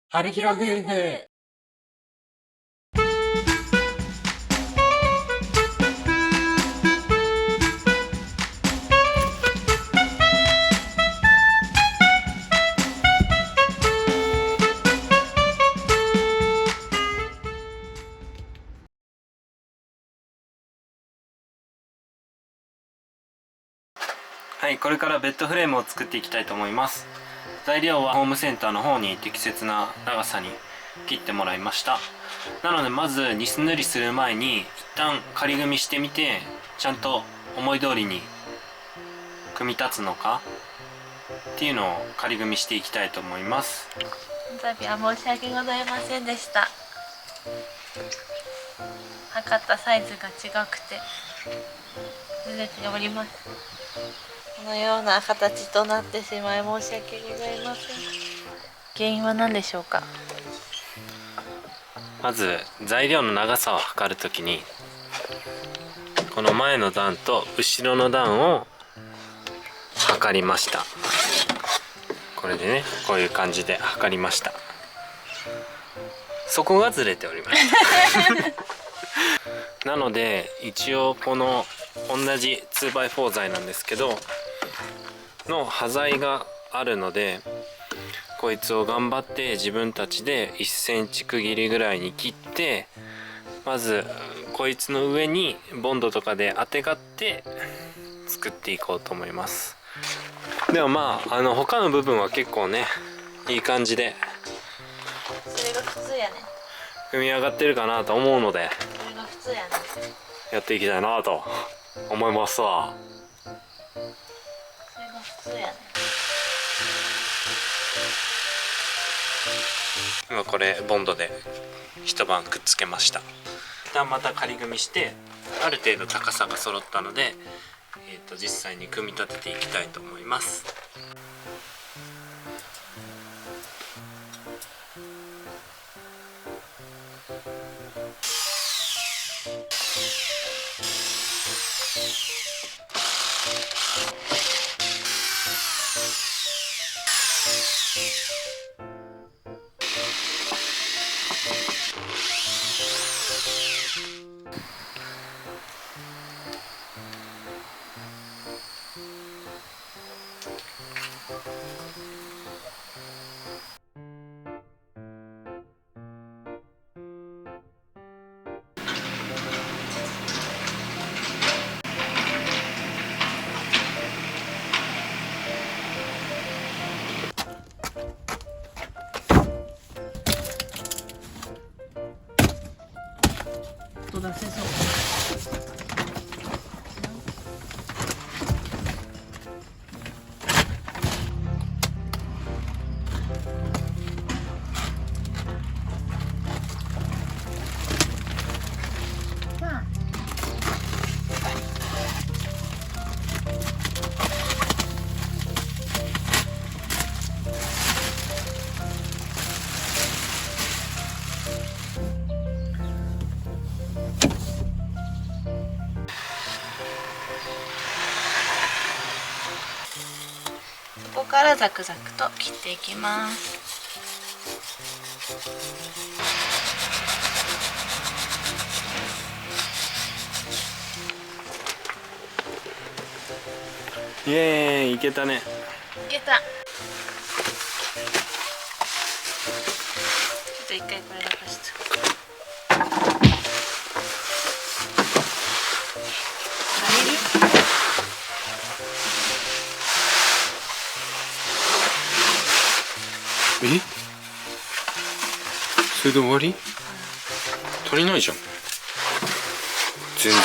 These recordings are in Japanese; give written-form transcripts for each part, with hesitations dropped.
春広夫婦。はい、これからベッドフレームを作っていきたいと思います。材料はホームセンターの方に適切な長さに切ってもらいました。なのでまずニス塗りする前に一旦仮組みしてみて、ちゃんと思い通りに組み立つのかっていうのを仮組みしていきたいと思います。この度は申し訳ございませんでした。測ったサイズが違くてずれております。このような形となってしまい申し訳ございません。原因は何でしょうか。まず材料の長さを測るときに、この前の段と後ろの段を測りました。これでね、こういう感じで測りました。そこがずれておりましたなので一応この同じ 2x4 材なんですけどの端材があるので、こいつを頑張って自分たちで1センチ区切りぐらいに切って、まずこいつの上にボンドとかであてがって作っていこうと思います。でもまあ他の部分は結構ね、いい感じでそれが普通やね。組み上がってるかなと思うので、それが普通やね。やっていきたいなと思いますわ。それが普通やね。今これボンドで一晩くっつけました。一旦また仮組みしてある程度高さが揃ったので、実際に組み立てていきたいと思います。音出せそう。ここからザクザクと切っていきます。イエーイ、いけたね。いけた。ちょっと一回これ出して。え、それで終わり？足りないじゃん全然。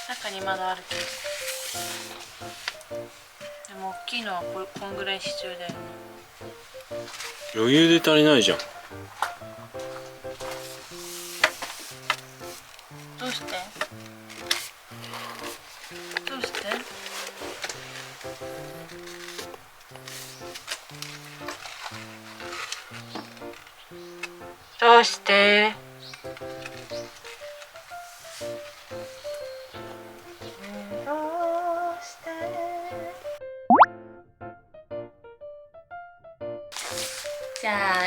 中にまだあるけど、でも大きいのはこんぐらい必要だよね。余裕で足りないじゃん。どうして？どうして？どうして？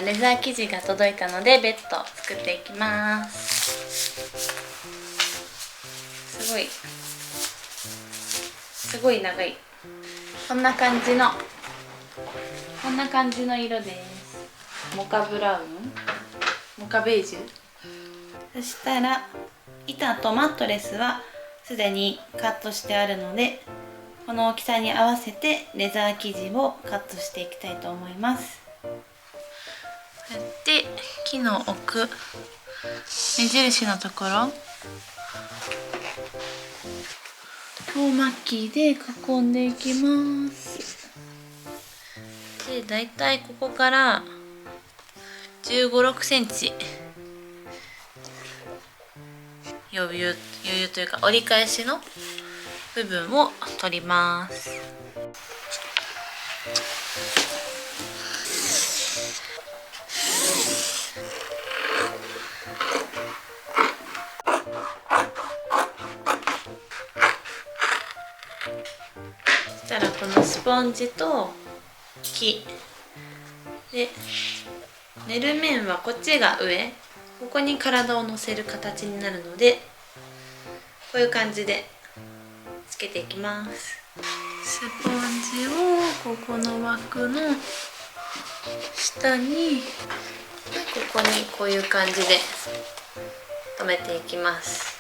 レザー生地が届いたのでベッドを作っていきます。すごい長い。こんな感じの色です。モカブラウン、モカベージュ。そしたら板とマットレスはすでにカットしてあるので、この大きさに合わせてレザー生地をカットしていきたいと思います。で、木の奥目印のところをマッキーで囲んでいきます。で、だいたいここから15、6センチ余裕というか折り返しの部分を取ります。そしたらこのスポンジと木で、寝る面はこっちが上、ここに体を乗せる形になるので、こういう感じでつけていきます。スポンジをここの枠の下に、ここにこういう感じで留めていきます。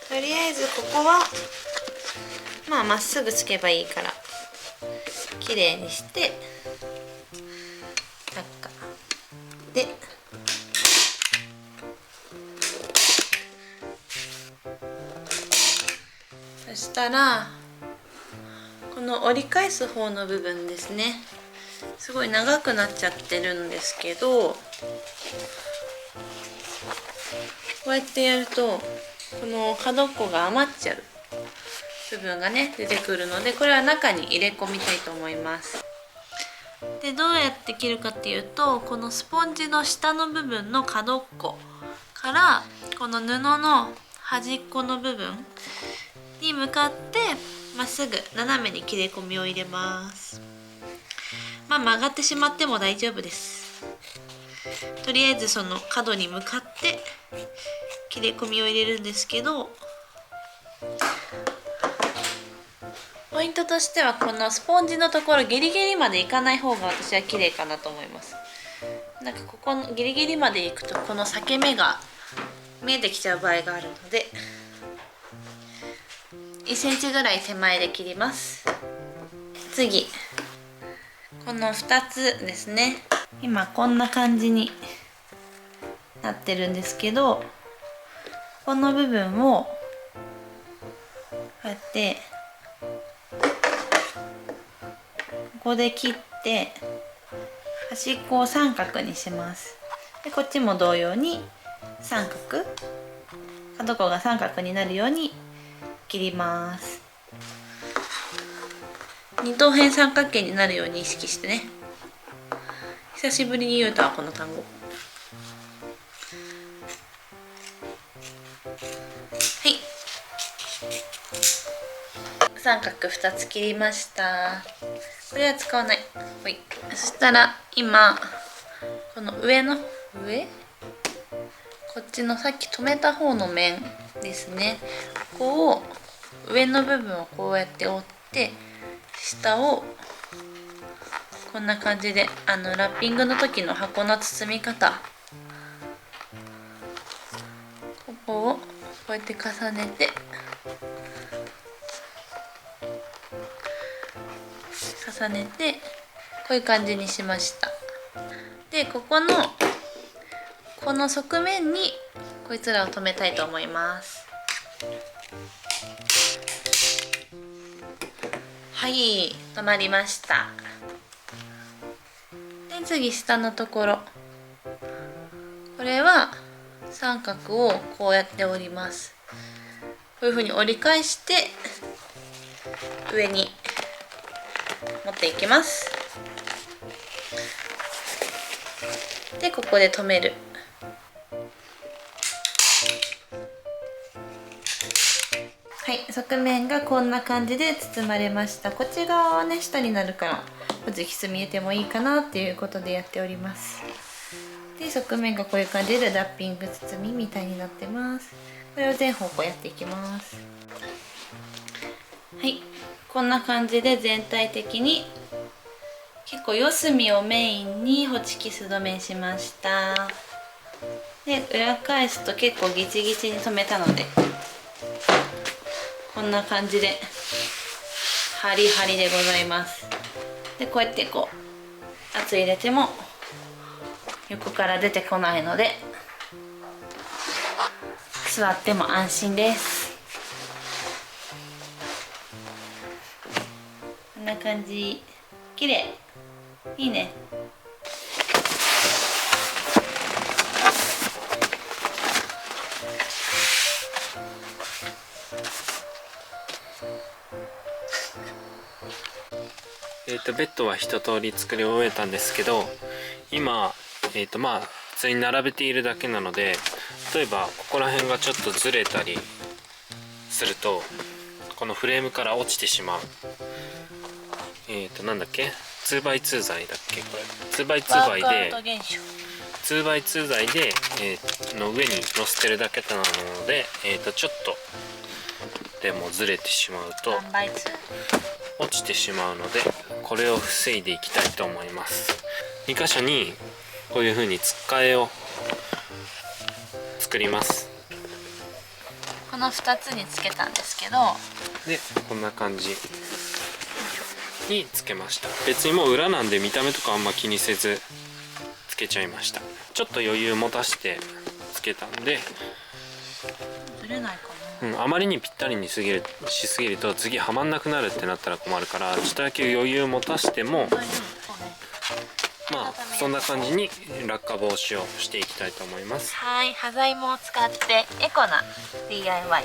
とりあえずここはまっすぐつけばいいから綺麗にして中でそしたらこの折り返す方の部分ですね、すごい長くなっちゃってるんですけど、こうやってやるとこの角っこが余っちゃう部分がね出てくるので、これは中に入れ込みたいと思います。で、どうやって切るかっていうと、このスポンジの下の部分の角っこからこの布の端っこの部分に向かってまっすぐ斜めに切れ込みを入れます。曲がってしまっても大丈夫です。とりあえずその角に向かって切れ込みを入れるんですけど、ポイントとしてはこのスポンジのところギリギリまでいかない方が私は綺麗かなと思います。なんかここのギリギリまでいくとこの裂け目が見えてきちゃう場合があるので、1センチぐらい手前で切ります。次、この2つですね。今こんな感じになってるんですけど、この部分をこうやってここで切って端っこを三角にします。で、こっちも同様に三角、角っこが三角になるように切ります。二等辺三角形になるように意識してね。久しぶりに言うたわこの単語。はい、三角2つ切りました。これは使わない。ほい。そしたら今この上こっちのさっき留めた方の面ですね、ここを上の部分をこうやって折って、下をこんな感じでラッピングの時の箱の包み方、ここをこうやって重ねてこういう感じにしました。で、この側面にこいつらを留めたいと思います。はい、留まりました。で、次下のところ、これは三角をこうやって折ります。こういうふうに折り返して上に持っていきます。で、ここで留める。はい、側面がこんな感じで包まれました。こっち側はね下になるからこっちきす見えてもいいかなっていうことでやっております。に側面がこういう感じでラッピング包みみたいになってます。これを全方向やっていきます。はい、こんな感じで全体的に結構四隅をメインにホチキス止めしました。で裏返すと結構ギチギチに留めたのでこんな感じでハリハリでございます。でこうやってこう圧入れても横から出てこないので座っても安心です。こんな感じ。綺麗。いいね。ベッドは一通り作り終えたんですけど、今まあ普通に並べているだけなので、例えばここら辺がちょっとずれたりするとこのフレームから落ちてしまう。なんだっけ、 2x2 材だっけ、これ 2x2 材で 2x2 材で、の上に乗せてるだけなので、ちょっとでもずれてしまうと落ちてしまうので、これを防いでいきたいと思います。2箇所にこういう風につっかえを作ります。この2つにつけたんですけど、でこんな感じにつけました。別にもう裏なんで見た目とかあんま気にせずつけちゃいました。ちょっと余裕持たしてつけたんで、ずれないかあまりにぴったりにしすぎると次はまんなくなるってなったら困るから、ちょっとだけ余裕持たしても、まあそんな感じに落下防止をしていきたいと思います。はい、端材も使ってエコな DIY。